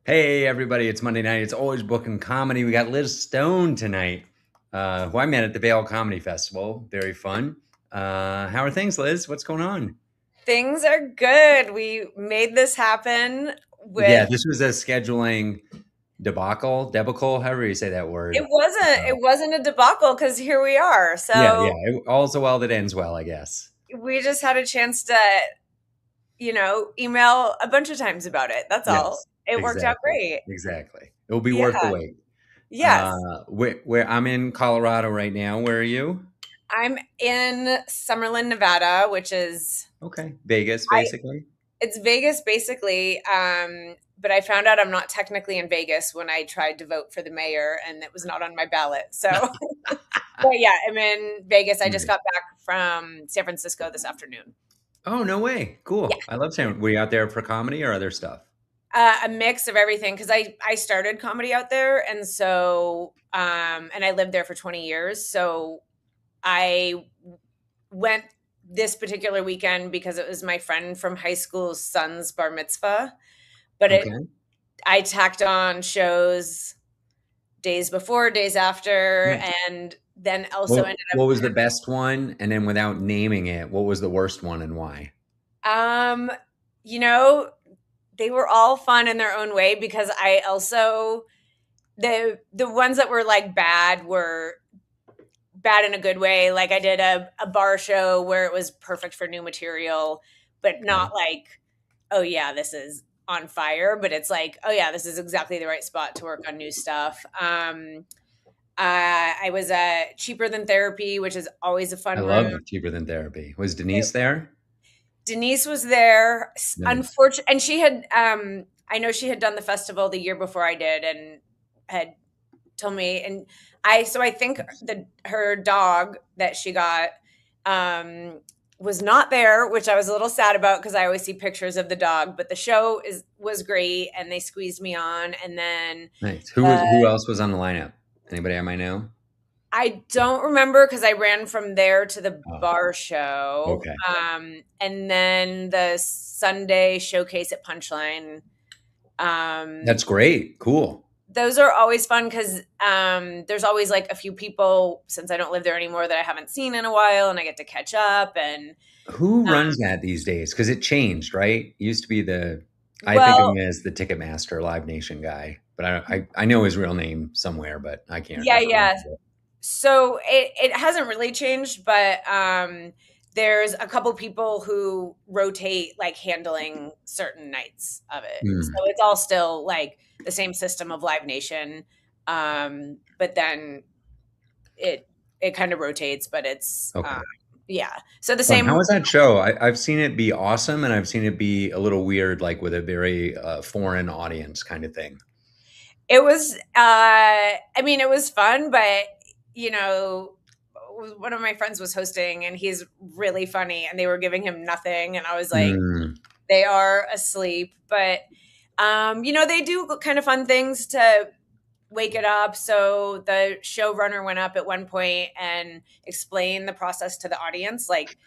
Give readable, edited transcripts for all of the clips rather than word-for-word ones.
Hey everybody, it's Monday night. It's Always Bookin Comedy. We got Liz Stone tonight, who I met at the Vail Comedy Festival. Very fun. How are things, Liz? What's going on? Things are good. We made this happen Yeah, with this was a scheduling debacle, however you say that it word. wasn't Uh, it wasn't a debacle because here we are. yeah. So All's well that ends well, I guess. we just had a chance to, email a bunch of times about it. That's all. Yes, It worked out exactly, great. exactly. It'll be worth the Yeah. wait. Yes. Where I'm in Colorado right now. Where are you? I'm in Summerlin, Nevada, which is Okay, Vegas, I basically. it's Vegas basically. But I found out I'm not technically in Vegas when I tried to vote for the mayor and it was not on my ballot. So but yeah, I'm in Vegas. I just Nice. got back from San Francisco this afternoon. Oh, no way. Yeah, Cool. I love San. Were you out there for comedy or other stuff? a mix of everything because I started comedy out there, and so and I lived there for 20 years. So I went this particular weekend because it was my friend from high school's son's bar mitzvah. But Okay. I tacked on shows days before, days after, Nice. and then also What ended what was the best one? And then without naming it, what was the worst one and why? up. You know, they were all fun in their own way because I also the ones that were like bad were bad in a good way. Like I did a bar show where it was perfect for new material, but Okay. not like, oh yeah, this is on fire, but it's like, oh yeah, this is exactly the right spot to work on new stuff. I was cheaper than therapy, which is always a I fun room. love Cheaper Than Therapy. Was It Denise there? Denise was there. Nice. Unfortunately, and she had, I know she had done the festival the year before I did and had told me. And so I think that her dog that she got, was not there, which I was a little sad about because I always see pictures of the dog, but the show was great and they squeezed me on. And then, Nice. uh, Who else was on the lineup? Anybody I might know? I don't remember because I ran from there to the Oh, bar show. okay. And then the Sunday showcase at Punchline. That's great. Cool. Those are always fun because there's always like a few people since I don't live there anymore that I haven't seen in a while, and I get to catch up. And Who uh, runs that these days? Because it changed, right? It used to be I think of well, him as the Ticketmaster Live Nation guy, but I know his real name somewhere, but I can't yeah, ever yeah. remember it. So it hasn't really changed, but there's a couple people who rotate like handling certain nights of it. So Hmm. it's all still like the same system of Live Nation, but then it it kind of rotates, but it's Okay. yeah. So the Fun. How same. was that show? I've seen it be awesome, and I've seen it be a little weird, like with a very foreign audience kind of thing. It was, I mean, it was fun, but you know, one of my friends was hosting and he's really funny and they were giving him nothing. And I was like, Mm. they are asleep. But, they do kind of fun things to wake it up. So the showrunner went up at one point and explained the process to the audience, like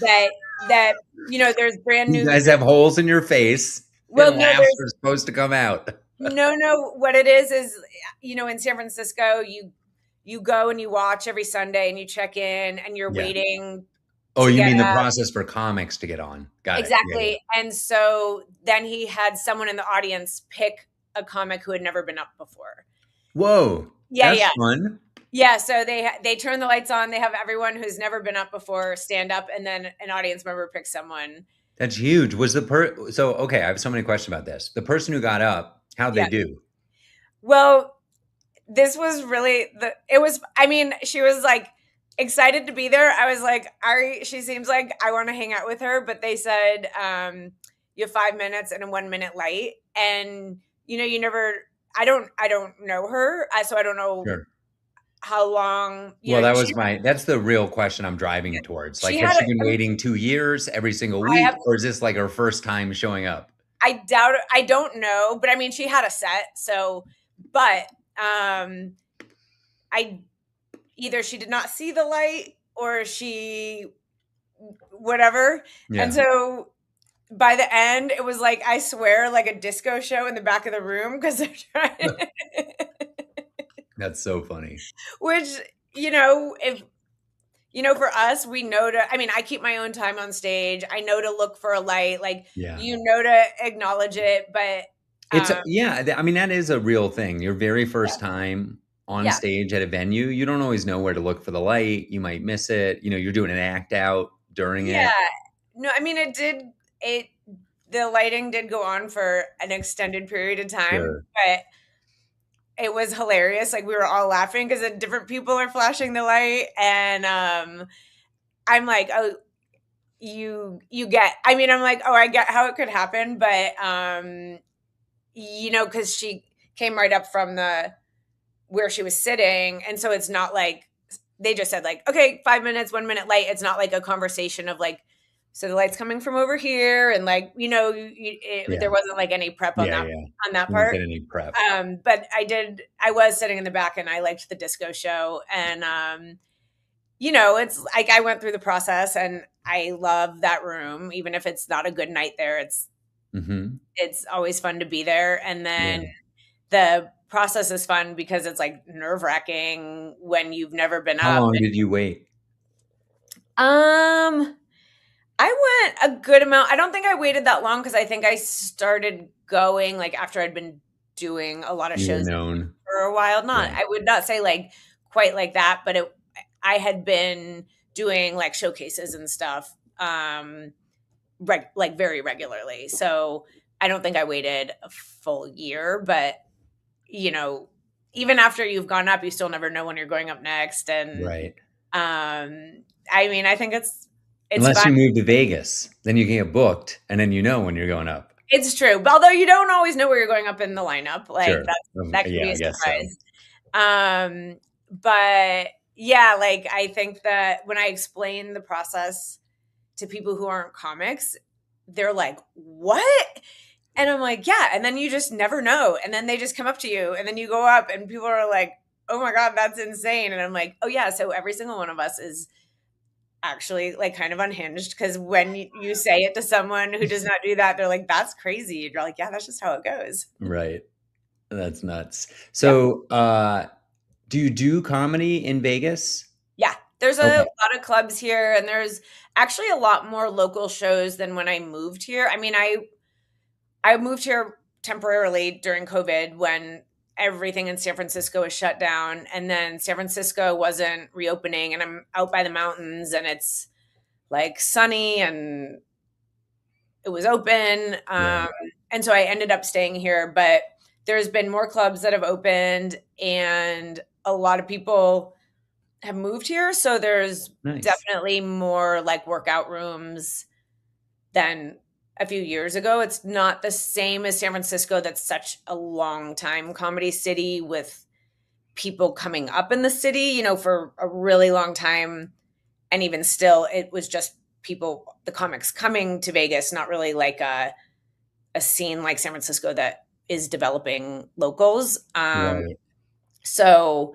that, there's brand You new, guys have holes in your face, well, and no, laughs there's are supposed to come out. no, what it is, in San Francisco, you go and you watch every Sunday and you check in and you're Yeah. waiting Oh, to you get mean the up. process for comics to get on? Got it. Yeah, yeah. Exactly. And so then he had someone in the audience pick a comic who had never been up before. Whoa, Yeah, that's yeah. fun. Yeah, so they turn the lights on, they have everyone who's never been up before stand up and then an audience member picks someone. That's huge. Was the so okay? I have so many questions about this. The person who got up, how'd they Yeah. do? Well, this was really it was, I mean, she was like excited to be there. I was like, Ari, she seems like I want to hang out with her, but they said, you have 5 minutes and a 1 minute light. And you never, I don't know her. So I don't know Sure. how long, Well, that's the real question I'm driving towards. Like, she has had, she been waiting 2 years every single I week, have, or is this like her first time showing up? I doubt it. I don't know, but I mean, she had a set. So, but, I either she did not see the light or she whatever. And Yeah. so by the end, it was like, I swear, like a disco show in the back of the room because they're trying That's so funny. which, if for us, we know to, I mean, I keep my own time on stage. I know to look for a light, like, Yeah. to acknowledge it, but It's um yeah, I mean, that is a real thing. Your very yeah. first time on Yeah. stage at a venue, you don't always know where to look for the light. You might miss it. You're doing an act out during Yeah. it. No, I mean, it the lighting did go on for an extended period of time, Sure. but it was hilarious. Like, we were all laughing because different people are flashing the light, and I'm like, "Oh, you get." I mean, I'm like, "Oh, I get how it could happen," but because she came right up from the where she was sitting, and so it's not like they just said like, "Okay, 5 minutes, 1 minute late." It's not like a conversation of like, "So the light's coming from over here," and like, Yeah. there wasn't like any prep on Yeah, that yeah. You don't part. get any prep. But I was sitting in the back and I liked the disco show. And, it's like I went through the process and I love that room. Even if it's not a good night there, Mhm. it's always fun to be there. And Yeah. then the process is fun because it's like nerve wracking when you've never been How up. long did you wait? Um, I went a good amount. I don't think I waited that long because I think I started going like after I'd been doing a lot of You were shows known. for a while. Not, Yeah. I would not say like quite like that, but I had been doing like showcases and stuff, like very regularly. So I don't think I waited a full year, but you know, even after you've gone up, you still never know when you're going up next. And Right. I mean, I think it's Unless fun. you move to Vegas, then you can get booked, and then you know when you're going up. It's true. But although you don't always know where you're going up in the lineup, like Sure. that can Yeah, be a I guess so. surprise. But yeah, like I think that when I explain the process to people who aren't comics, they're like, "What?" And I'm like, "Yeah." And then you just never know. And then they just come up to you and then you go up and people are like, "Oh my God, that's insane." And I'm like, "Oh yeah, so every single one of us is actually like kind of unhinged because when you say it to someone who does not do that, they're like, that's crazy. And you're like, yeah, that's just how it goes." Right. That's nuts. Yeah. So, do you do comedy in Vegas? Yeah. There's a Okay. lot of clubs here and there's actually a lot more local shows than when I moved here. I mean, I moved here temporarily during COVID when everything in San Francisco was shut down and then San Francisco wasn't reopening and I'm out by the mountains and it's like sunny and it was open. Right. And so I ended up staying here, but there's been more clubs that have opened and a lot of people have moved here. So there's Nice. definitely more like workout rooms than a few years ago. It's not the same as San Francisco. That's such a long time comedy city with people coming up in the city, for a really long time. And even still, it was just people, the comics coming to Vegas, not really like a scene like San Francisco that is developing locals. Right. So,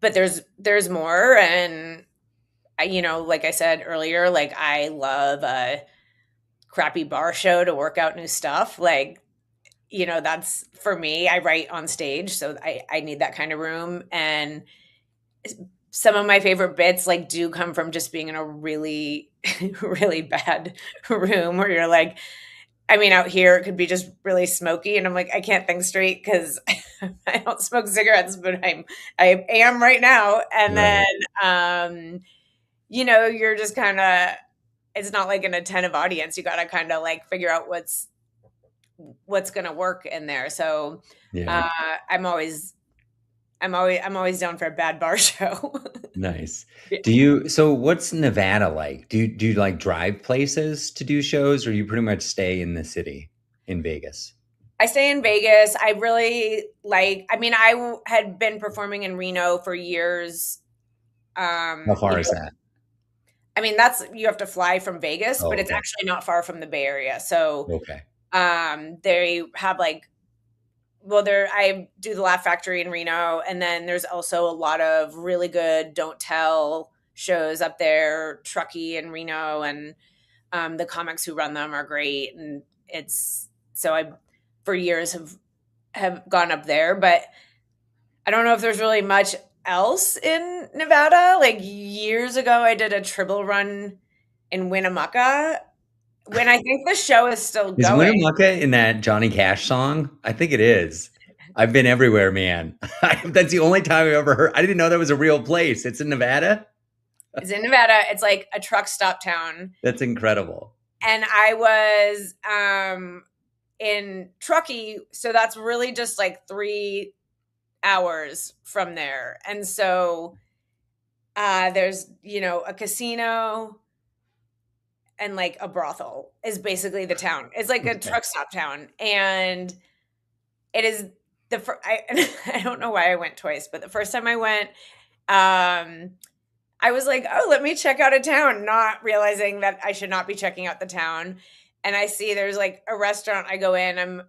but there's more, and like I said earlier, like I love a crappy bar show to work out new stuff. Like, that's for me. I write on stage, so I need that kind of room. And some of my favorite bits like do come from just being in a really, really bad room where you're like, I mean, out here it could be just really smoky, and I'm like, I can't think straight because I don't smoke cigarettes, but I am right now. And then, Right. you're just kind of. It's not like an attentive audience. You got to kind of like figure out what's going to work in there. So, Yeah. uh, I'm always I'm always down for a bad bar show. Nice. Yeah. So what's Nevada like? Do you like drive places to do shows or you pretty much stay in the city in Vegas? I stay in Vegas. I really like. I mean, had been performing in Reno for years. How Um, you far is know, that? I mean, that's you have to fly from Vegas, Oh, but it's okay. actually not far from the Bay Area. So, Okay. they have like, well, I do the Laugh Factory in Reno, and then there's also a lot of really good Don't Tell shows up there, Truckee in Reno, and The comics who run them are great, and I for years have gone up there, but I don't know if there's really much else in Nevada. Like years ago, I did a Tribble run in Winnemucca when I think the show is still Is going. Winnemucca in that Johnny Cash song? I think it is. I've been everywhere, man. That's the only time I've ever heard. I didn't know that was a real place. It's in Nevada. It's in Nevada. It's like a truck stop town. That's incredible. And I was in Truckee, so that's really just like 3 hours from there. And so there's, a casino and like a brothel is basically the town. It's like a truck stop town. And it is I don't know why I went twice, but the first time I went, I was like, oh, let me check out a town, not realizing that I should not be checking out the town. And I see there's like a restaurant. I go in,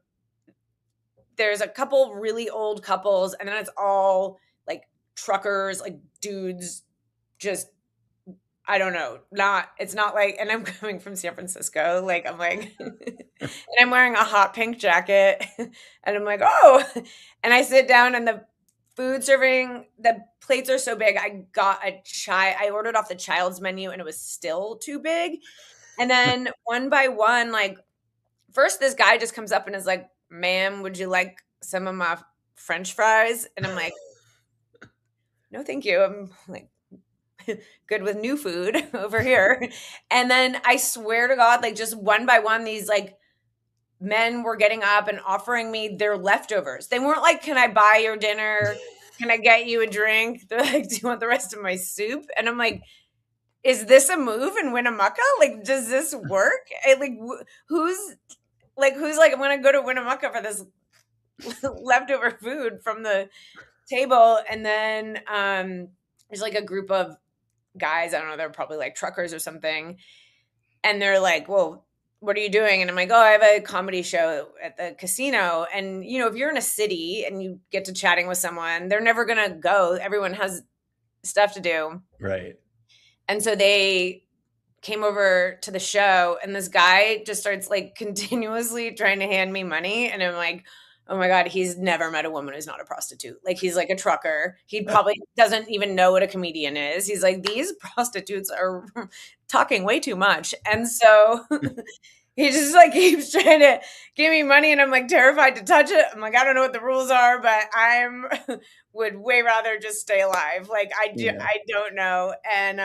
there's a couple really old couples, and then it's all like truckers, like dudes, just, I don't know, it's not like, and I'm coming from San Francisco, like, I'm like, and I'm wearing a hot pink jacket, and I'm like, oh, and I sit down, and the food serving, the plates are so big. I ordered off the child's menu, and it was still too big. And then one by one, like, first this guy just comes up and is like, ma'am, would you like some of my French fries? And I'm like, no, thank you. I'm like, good with new food over here. And then I swear to God, like, just one by one, these like men were getting up and offering me their leftovers. They weren't like, can I buy your dinner? Can I get you a drink? They're like, do you want the rest of my soup? And I'm like, is this a move in Winnemucca? Like, does this work? Who's like, I'm going to go to Winnemucca for this leftover food from the table. And then there's like a group of guys, I don't know, they're probably like truckers or something. And they're like, well, what are you doing? And I'm like, oh, I have a comedy show at the casino. And, if you're in a city and you get to chatting with someone, they're never going to go. Everyone has stuff to do. Right. And so they came over to the show, and this guy just starts like continuously trying to hand me money. And I'm like, oh my God, he's never met a woman who's not a prostitute. Like, he's like a trucker. He probably doesn't even know what a comedian is. He's like, these prostitutes are talking way too much. And so he just like keeps trying to give me money, and I'm like terrified to touch it. I'm like, I don't know what the rules are, but would way rather just stay alive. Like, I don't know. And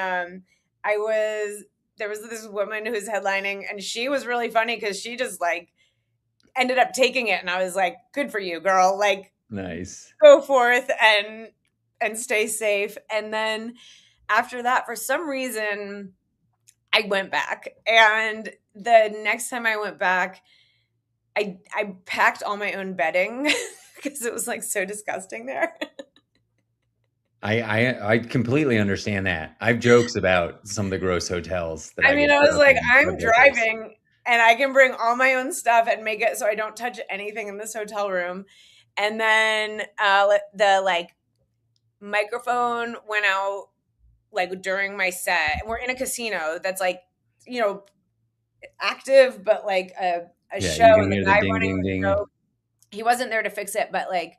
there was this woman who was headlining, and she was really funny because she just like ended up taking it, and I was like, good for you, girl. Like, nice. Go forth and stay safe. And then after that, for some reason, I went back, and the next time I went back, I packed all my own bedding because it was like so disgusting there. I completely understand that. I have jokes about some of the gross hotels that I was like, I'm driving and I can bring all my own stuff and make it so I don't touch anything in this hotel room. And then the like microphone went out like during my set, and we're in a casino that's like, active, but like a show, and the guy running the show, he wasn't there to fix it, but like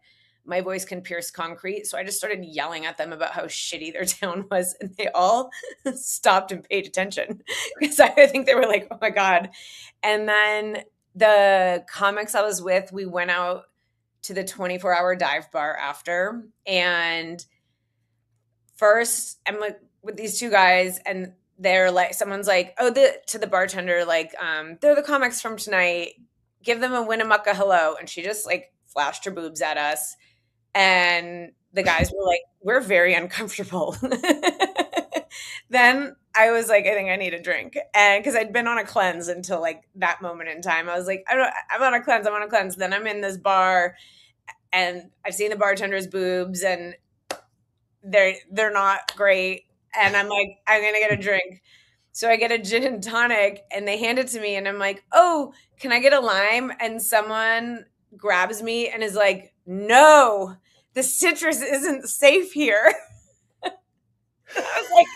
my voice can pierce concrete. So I just started yelling at them about how shitty their town was, and they all stopped and paid attention because I think they were like, oh my God. And then the comics I was with, we went out to the 24-hour dive bar after. And first I'm like with these two guys, and they're like, someone's like, to the bartender, like, they're the comics from tonight. Give them a Winnemucca hello. And she just like flashed her boobs at us. And the guys were like, we're very uncomfortable. Then I was like, I think I need a drink. And because I'd been on a cleanse until like that moment in time, I was like, I'm on a cleanse. Then I'm in this bar, and I've seen the bartender's boobs, and they're not great. And I'm like, I'm going to get a drink. So I get a gin and tonic, and they hand it to me, and I'm like, oh, can I get a lime? And someone grabs me and is like, no, the citrus isn't safe here. I was like,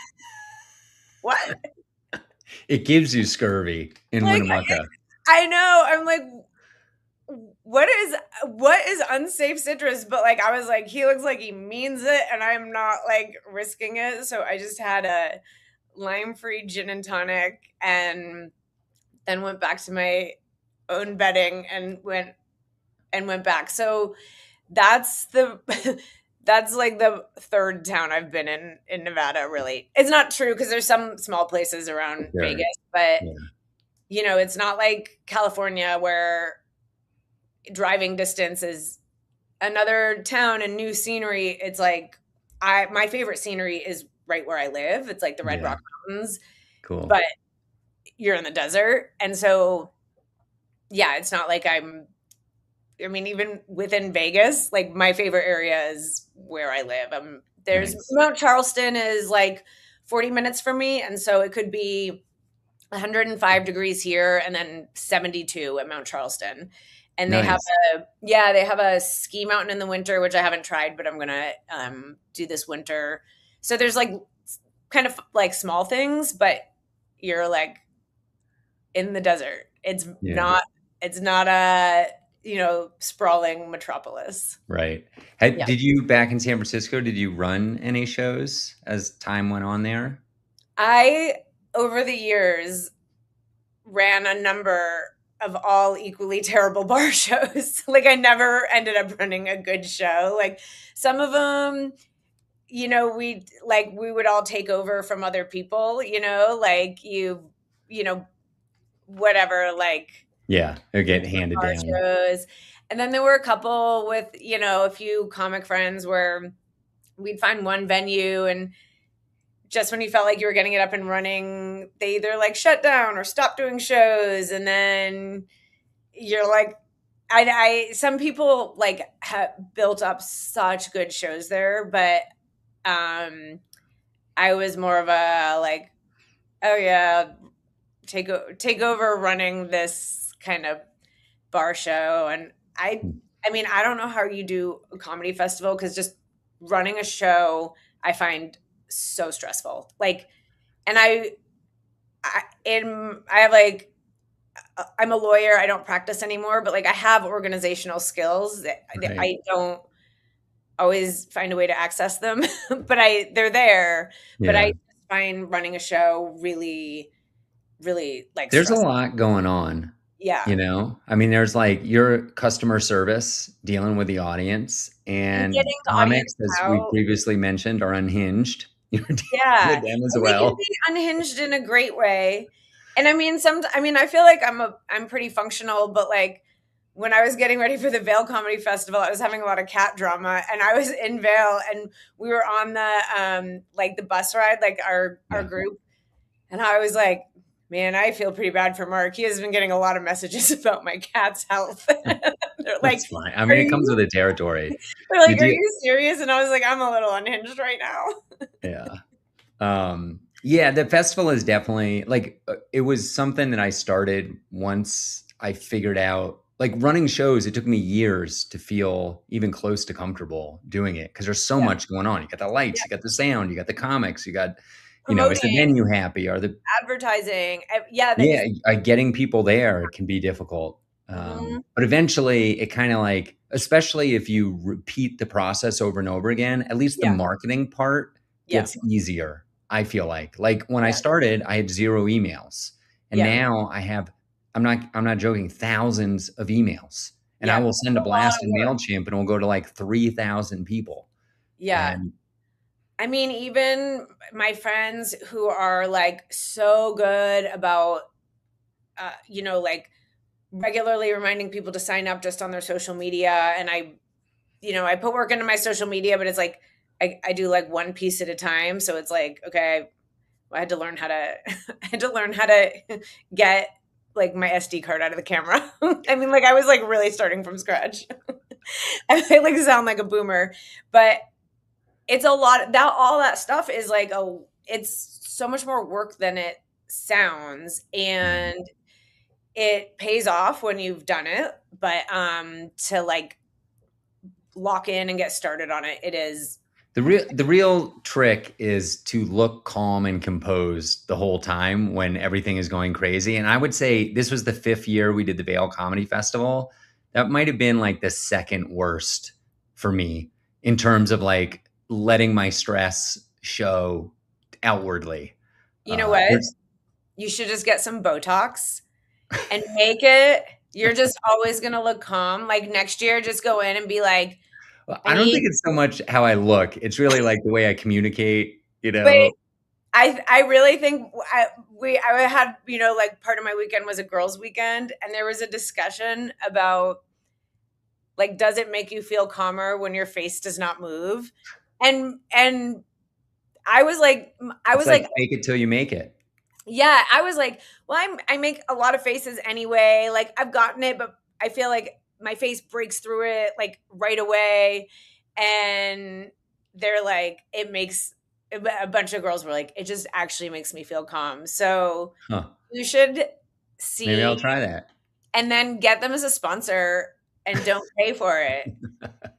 what? It gives you scurvy in Like Winnemucca. I know. I'm like, what is unsafe citrus? But like I was like, he looks like he means it, and I'm not like risking it. So I just had a lime-free gin and tonic, and then went back to my own bedding and went back. So that's the that's like the third town I've been in Nevada. Really, it's not true because there's some small places around Vegas, Sure. but Yeah. it's not like California where driving distance is another town and new scenery. It's like my favorite scenery is right where I live. It's like the Red Yeah. Rock Mountains, Cool. but you're in the desert, and so yeah, it's not like I mean, even within Vegas, like my favorite area is where I live. There's Nice. Mount Charleston is like 40 minutes from me, and so it could be 105 degrees here and then 72 at Mount Charleston. And Nice. they have a ski mountain in the winter, which I haven't tried, but I'm gonna do this winter. So there's like kind of like small things, but you're like in the desert. Yeah. It's not a sprawling metropolis. Right. Yeah. Did you back in San Francisco, did you run any shows as time went on there? I over the years ran a number of all equally terrible bar shows. Like I never ended up running a good show. Like some of them, we would all take over from other people, like you know, whatever, like Yeah, or get handed bar down. shows. And then there were a couple with, a few comic friends where we'd find one venue and just when you felt like you were getting it up and running, they either like shut down or stopped doing shows. And then you're like, some people like have built up such good shows there, but I was more of a like, oh yeah, take over running this kind of bar show. And I mean, I don't know how you do a comedy festival because just running a show I find so stressful. Like, and I have like I'm a lawyer. I don't practice anymore, but like I have organizational skills that Right. I don't always find a way to access them, but they're there. But I Yeah. just find running a show really, really like There's a stressful. lot going on, Yeah, I mean, there's like your customer service dealing with the audience and and getting the audience comics, as we out. previously mentioned, are unhinged. You're dealing Yeah, with them as and they can well. be unhinged in a great way. And I mean, I feel like I'm pretty functional, but like when I was getting ready for the Vail Comedy Festival, I was having a lot of cat drama, and I was in Vail, and we were on the like the bus ride, like our Yeah. group, and I was like, man, I feel pretty bad for Mark. He has been getting a lot of messages about my cat's health. They're like, That's fine. I are mean, it comes with you? the territory. They're like, Did are you you serious? And I was like, I'm a little unhinged right now. Yeah. Yeah, the festival is definitely like it was something that I started once I figured out like running shows. It took me years to feel even close to comfortable doing it because there's so Yeah, much going on. You got the lights, yeah. you got the sound, you got the comics, you got, is the Promoting, venue happy? Are the advertising. Yeah, that Yeah, is. getting people there, it can be difficult. Mhm. But eventually it kind of like, especially if you repeat the process over and over again, at least the Yeah, marketing part yeah, gets easier. I feel like when I yeah, started, I had 0 emails. And yeah, now I have, I'm not joking, thousands of emails. And I yeah. will It's send a a lot blast of in work. MailChimp and it will go to like 3,000 people. Yeah. And I mean, even my friends who are like so good about, like regularly reminding people to sign up just on their social media. And I put work into my social media, but it's like I do like one piece at a time. So it's like, okay, I had to learn how to I had to learn how to get like my SD card out of the camera. I mean, like I was like really starting from scratch. I like sound like a boomer, but it's a lot that all that stuff is like it's so much more work than it sounds, yeah, and it pays off when you've done it, but to like lock in and get started on it, it is The real trick is to look calm and composed the whole time when everything is going crazy. And I would say this was the fifth year we did the Vail Comedy Festival. That might have been like the second worst for me in terms of like letting my stress show outwardly. You know what? There's You should just get some Botox and make it. You're just always gonna look calm. Like next year, just go in and be like, Well, I I don't need. think it's so much how I look. It's really like the way I communicate, you But know. I really think I had, like part of my weekend was a girls' weekend, and there was a discussion about like, does it make you feel calmer when your face does not move? And I was like, I It's was like like, fake it till you make it. yeah, I was like, well, I make a lot of faces anyway. Like I've gotten it, but I feel like my face breaks through it like right away. And they're like, it makes a bunch of girls were like, it just actually makes me feel calm. So Huh. you should Maybe I'll see try that. and then get them as a sponsor and don't pay for it.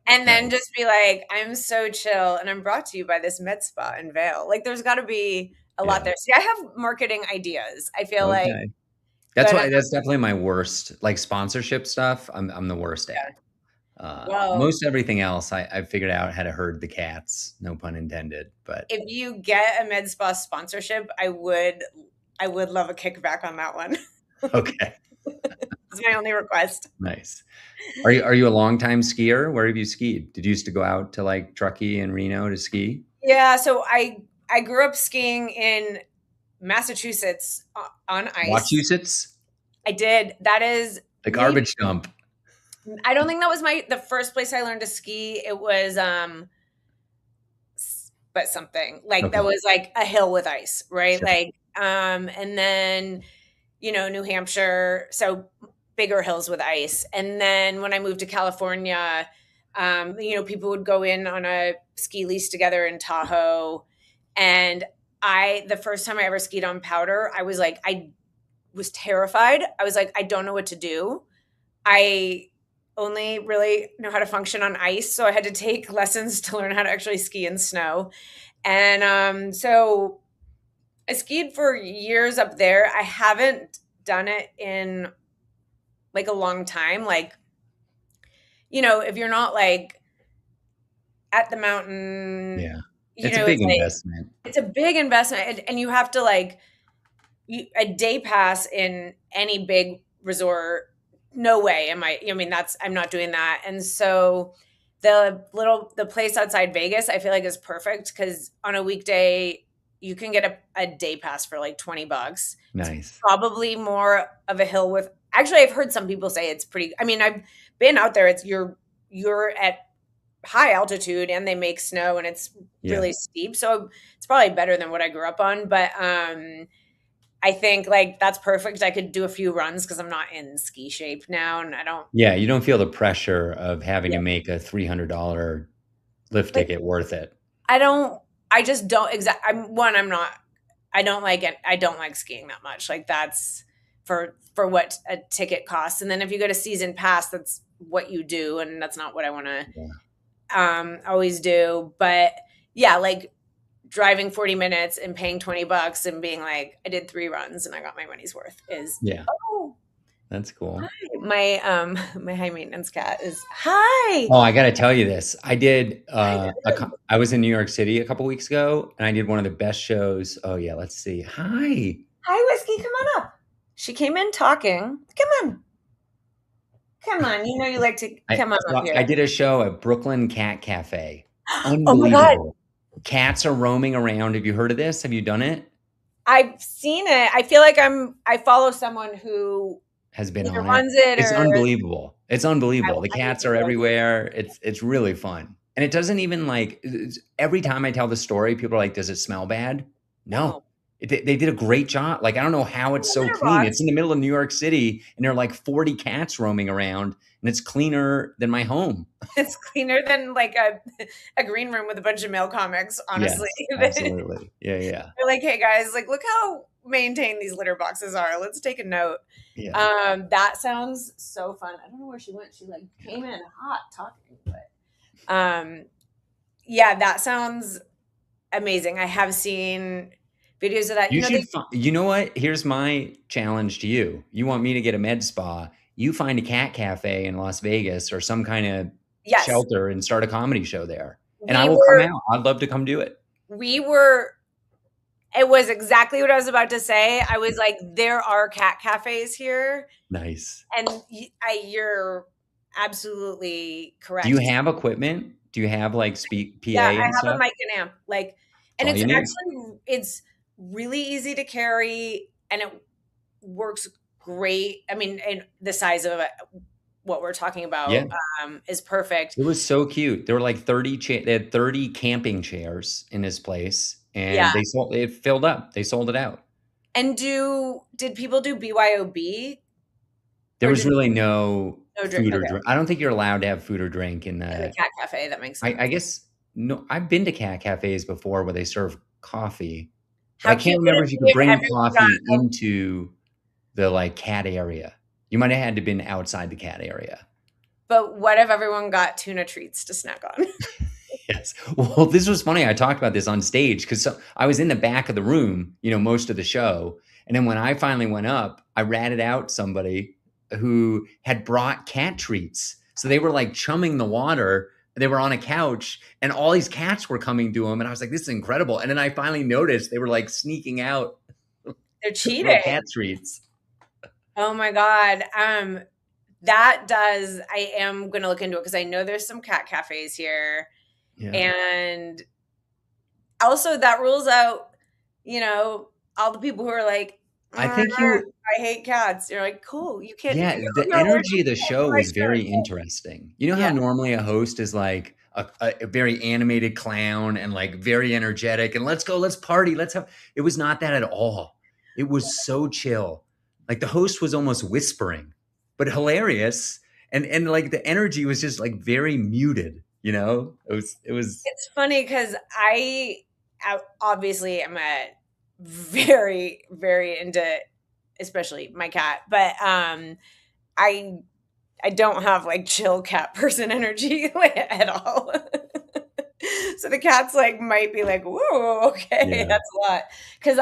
And then Nice. just be like, I'm so chill and I'm brought to you by this med spa in Vail. Like there's got to be a lot Yeah. there. See, I have marketing ideas. I feel like, Okay. That's but why that's definitely my worst, like sponsorship stuff. I'm the worst at. well, Most everything else, I figured out how to herd the cats. No pun intended. But if you get a med spa sponsorship, I would love a kickback on that one. okay, That's my only request. nice. Are you a longtime skier? Where have you skied? Did you used to go out to like Truckee and Reno to ski? Yeah, so I grew up skiing in Massachusetts on ice. Wachusett, I did. That is the maybe garbage dump. I don't think that was the first place I learned to ski. It was but something like that Okay, was like a hill with ice, right? sure. Like and then New Hampshire, so bigger hills with ice. And then when I moved to California, people would go in on a ski lease together in Tahoe. And the first time I ever skied on powder, I was terrified. I was like, I don't know what to do. I only really know how to function on ice. So I had to take lessons to learn how to actually ski in snow. And so I skied for years up there. I haven't done it in like a long time. Like, if you're not like at the mountain, Yeah, it's a big it's like investment. it's a big investment, and you have to like a day pass in any big resort. No way am I. I mean, I'm not doing that. And so the place outside Vegas, I feel like is perfect because on a weekday you can get a day pass for like $20. It's Nice. probably more of a hill with. Actually, I've heard some people say it's pretty. I mean, I've been out there. It's you're at high altitude and they make snow and it's Yeah. really steep. So it's probably better than what I grew up on. But I think like that's perfect. I could do a few runs because I'm not in ski shape now, and I don't Yeah, you don't feel the pressure of having yeah, to make a $300 lift like ticket worth it. I don't. I just don't exact. I'm not. I don't like it. I don't like skiing that much. Like that's for what a ticket costs. And then if you go to season pass, that's what you do, and that's not what I want to Yeah. always do. But yeah, like driving 40 minutes and paying $20 and being like, I did 3 runs and I got my money's worth is Yeah, oh that's cool. my my high maintenance cat is hi. Oh, I gotta tell you this. I did, Hi I was in New York City a couple weeks ago, and I did one of the best shows. Oh, yeah, let's see. Hi. hi Whiskey, come on up. She came in talking. Come on, you like to come on up I here. did a show at Brooklyn Cat Cafe. Oh my god, Unbelievable. Cats are roaming around. Have you heard of this? Have you done it? I've seen it. I feel like I follow someone who Has been either on it. runs it It's or unbelievable. It's unbelievable. The I need cats to are go. everywhere. It's really fun. And it doesn't even like every time I tell the story, people are like, "Does it smell bad?" No. No. They did a great job. Like I don't know how it's so Litter clean. It's box. in the middle of New York City and there are like 40 cats roaming around and it's cleaner than my home. It's cleaner than like a green room with a bunch of mail comics, honestly. Yes, They're absolutely. Yeah, yeah. like, hey guys, like look how maintained these litter boxes are. Let's take a note. Yeah. That sounds so fun. I don't know where she went. She like came in hot talking, but um Yeah, that sounds amazing. I have seen videos of that. You should you know what? Here's my challenge to you. You want me to get a med spa, you find a cat cafe in Las Vegas or some kind of Yes, shelter and start a comedy show there, and I we will come were out. I'd love to come do it. we were it was exactly what I was about to say. I was like, there are cat cafes here, Nice. and you're absolutely Do you correct. have equipment? Do you have, like, speak Yeah, PA I and have a stuff? mic and amp, like, That's and all it's you need. actually it's really easy to carry, and it works great. I mean, and the size of it, what we're talking Yeah. about, is perfect. It was so cute. There were like 30 they had 30 camping chairs in this place, Yeah, and it filled up. They sold it out. and did people do BYOB There or was did really no no drink? food or Okay, drink. I don't think you're allowed to have food or drink in in the the cat cafe, that makes sense. I guess no, I've been to cat cafes before where they serve coffee, but I How can't cute would remember it if you be could if bring everyone got coffee into the, like, cat area. You might have had to been outside the cat area. but what if everyone got tuna treats to snack on? Yes. Well, this was funny. I talked about this on stage because I was in the back of the room, most of the show. And then when I finally went up, I ratted out somebody who had brought cat treats. So they were like chumming the water. They were on a couch and all these cats were coming to them. And I was like, this is incredible. And then I finally noticed they were like sneaking out They're little cheating. cat treats. Oh my god. That does I am gonna look into it because I know there's some cat cafes here, Yeah. and also that rules out, all the people who are like, I "Mm, think you I hate cats." You're like, "Cool, you can't Yeah, the you're allergic energy of the to cats, show right, was sure." very interesting. You know how Yeah, normally a host is like a very animated clown and like very energetic and let's go, let's party, let's have it was not that at all. It was so chill. Like the host was almost whispering, but hilarious. And like the energy was just like very muted. It was it's funny because I obviously am a very, very into especially my cat, but, I I don't have like chill cat person energy like, at all. So the cats like might be like, "Whoa, okay, yeah. that's a lot." Because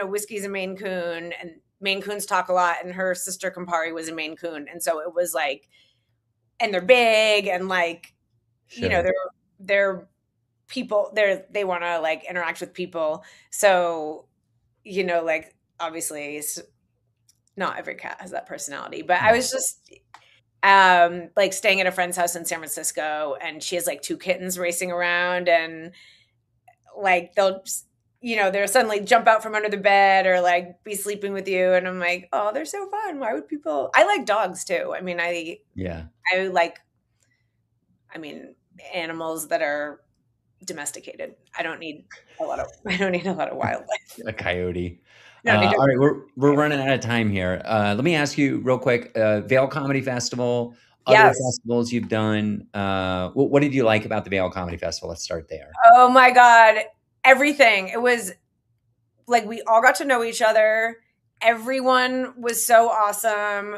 Whiskey's a Maine Coon, and Maine Coons talk a lot, and her sister Campari was a Maine Coon, and so it was like, and they're big, and like, Sure. they're people, they want to like interact with people, so like obviously not every cat has that personality, but I No. was just like staying at a friend's house in San Francisco, and she has like two kittens racing around, and like they'll suddenly jump out from under the bed or like be sleeping with you, and I'm like, oh, they're so fun. Why would people? I like dogs too. I mean, Yeah. I like, I mean, animals that are domesticated. I don't need a lot of wildlife. A coyote. I don't need All right, we're to. running out of time here. Let me ask you real quick. Vail Comedy Festival, other Yes. festivals you've done. What did you like about the Vail Comedy Festival? Let's start there. Oh my god, everything. It was like we all got to know each other. Everyone was so awesome.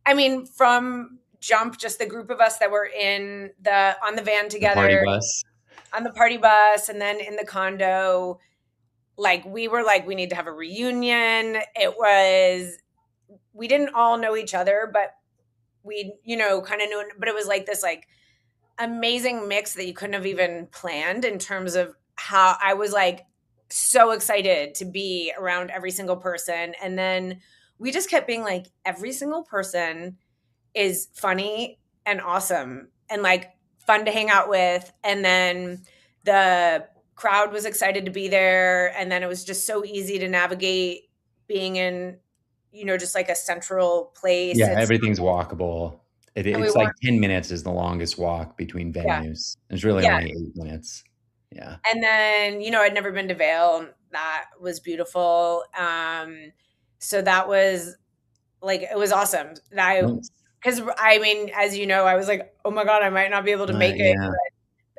I mean, from jump, just the group of us that were on the van The party together, bus. on the party bus, and then in the condo, like we were like, we need to have a reunion. We didn't all know each other, but we, kind of knew, but it was like this, like, amazing mix that you couldn't have even planned in terms of how I was like so excited to be around every single person. And then we just kept being like, every single person is funny and awesome and like fun to hang out with. And then the crowd was excited to be there. And then it was just so easy to navigate being in, just like a central place. Yeah, everything's walkable. And we It's like want, 10 minutes is the longest walk between yeah, venues. It's really yeah. only 8 minutes. Yeah. And then, I'd never been to Vail, and that was beautiful. So that was like, it was awesome. Nice. Because I mean, as you know, I was like, oh my God, I might not be able to make it. Yeah.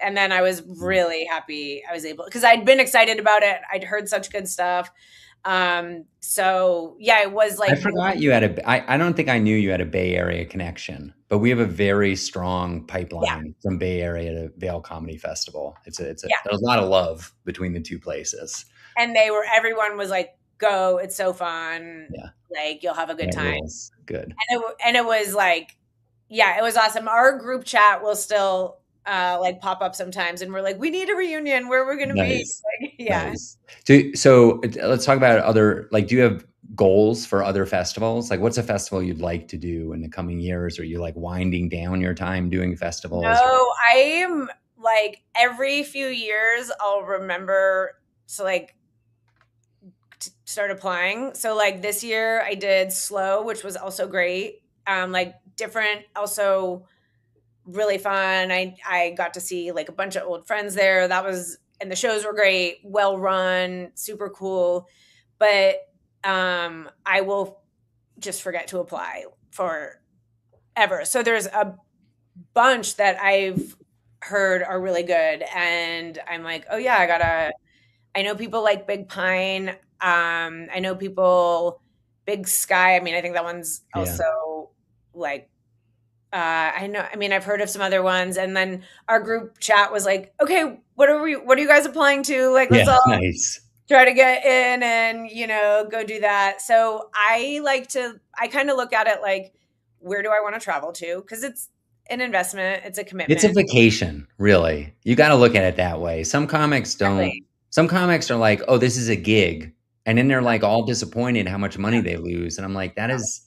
And then I was really happy I was able, because I'd been excited about it. I'd heard such good stuff. So yeah, it was I like forgot you had I don't think I knew you had a Bay Area connection, but we have a very strong yeah, pipeline from Bay Area to Vail Comedy Festival. yeah. There's a lot of love between the two places. And everyone was like, "Go, it's so fun. Yeah, Like you'll have a good that time." rules. Good. And it was like, yeah, it was awesome. Our group chat will still like pop up sometimes, and we're like, "We need a reunion. Where we're gonna be?" Nice. Like, yeah. Nice. Let's talk about other, like, do you have goals for other festivals? Like, what's a festival you'd like to do in the coming years? Are you like winding down your time doing festivals? No, I am like every few years I'll remember to like start applying. So like this year I did Slow, which was also great. Like different, also really fun. I got to see like a bunch of old friends there. That was, and the shows were great, well run, super cool. But I will just forget to apply for ever. So there's a bunch that I've heard are really good, and I'm like, oh yeah, I know people like Big Pine. I know people Big Sky. I mean, I think that one's Yeah. also like I know, I mean, I've heard of some other ones, and then our group chat was like, okay, what are you guys applying to? Like, let's Yeah. all Nice. try to get in and, go do that. So I kind of look at it like, where do I want to travel to? Because it's an investment, it's a It's a commitment. vacation, really. You gotta look at it that way. Exactly. Some comics are like, "Oh, this is a gig," and then they're, like, all disappointed how much money they lose, and I'm like, "That No, is."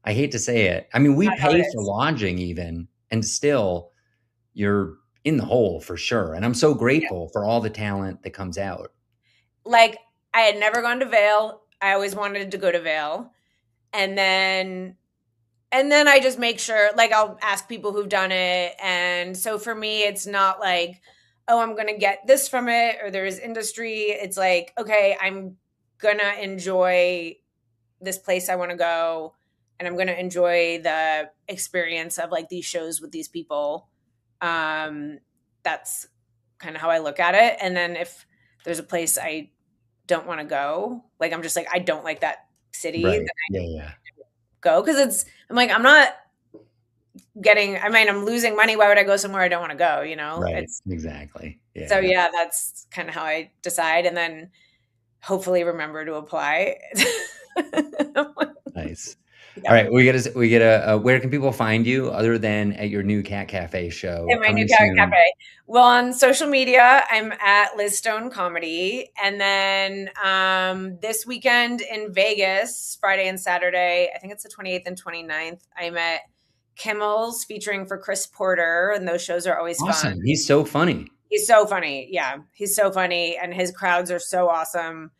I hate to say it. I mean, we not how it pay for is. lodging even, and still, you're in the hole for sure, and I'm so Yeah. grateful for all the talent that comes out. Like, I had never gone to Vail. I always wanted to go to Vail. And then I just make sure, like, I'll ask people who've done it. And so for me, it's not like, oh, I'm going to get this from it or there's industry. It's like, okay, I'm going to enjoy this place I want to go. And I'm going to enjoy the experience of like these shows with these people. Um, that's kind of how I look at it. And then if there's a place I don't want to go, like, I'm just like, I don't like that city, Right. Yeah, yeah. go, because I'm like, I'm not getting, I mean, I'm losing money. Why would I go somewhere I don't want to go? Right. It's, Exactly. Yeah, so yeah. yeah, that's kind of how I decide. And then hopefully remember to apply. Nice. All Yeah. right, we gotta, where can people find you other than at your new Cat Cafe show In my new coming cat soon? cafe. Well, on social media, I'm at Liz Stone Comedy. And then this weekend in Vegas, Friday and Saturday, I think it's the 28th and 29th, I'm at Kimmel's featuring for Chris Porter. And those shows are always fun. Awesome. He's so funny. He's so funny. Yeah, he's so funny, and his crowds are so awesome.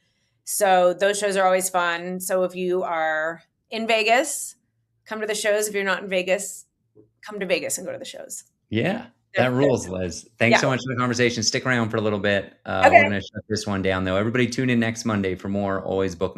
So those shows are always fun. So if you are in Vegas, come to the shows. If you're not in Vegas, come to Vegas and go to the shows. Yeah, that They're, rules, Liz. Thanks yeah. so much for the conversation. Stick around for a little bit. We're Okay. gonna shut this one down, though. Everybody tune in next Monday for more Always Book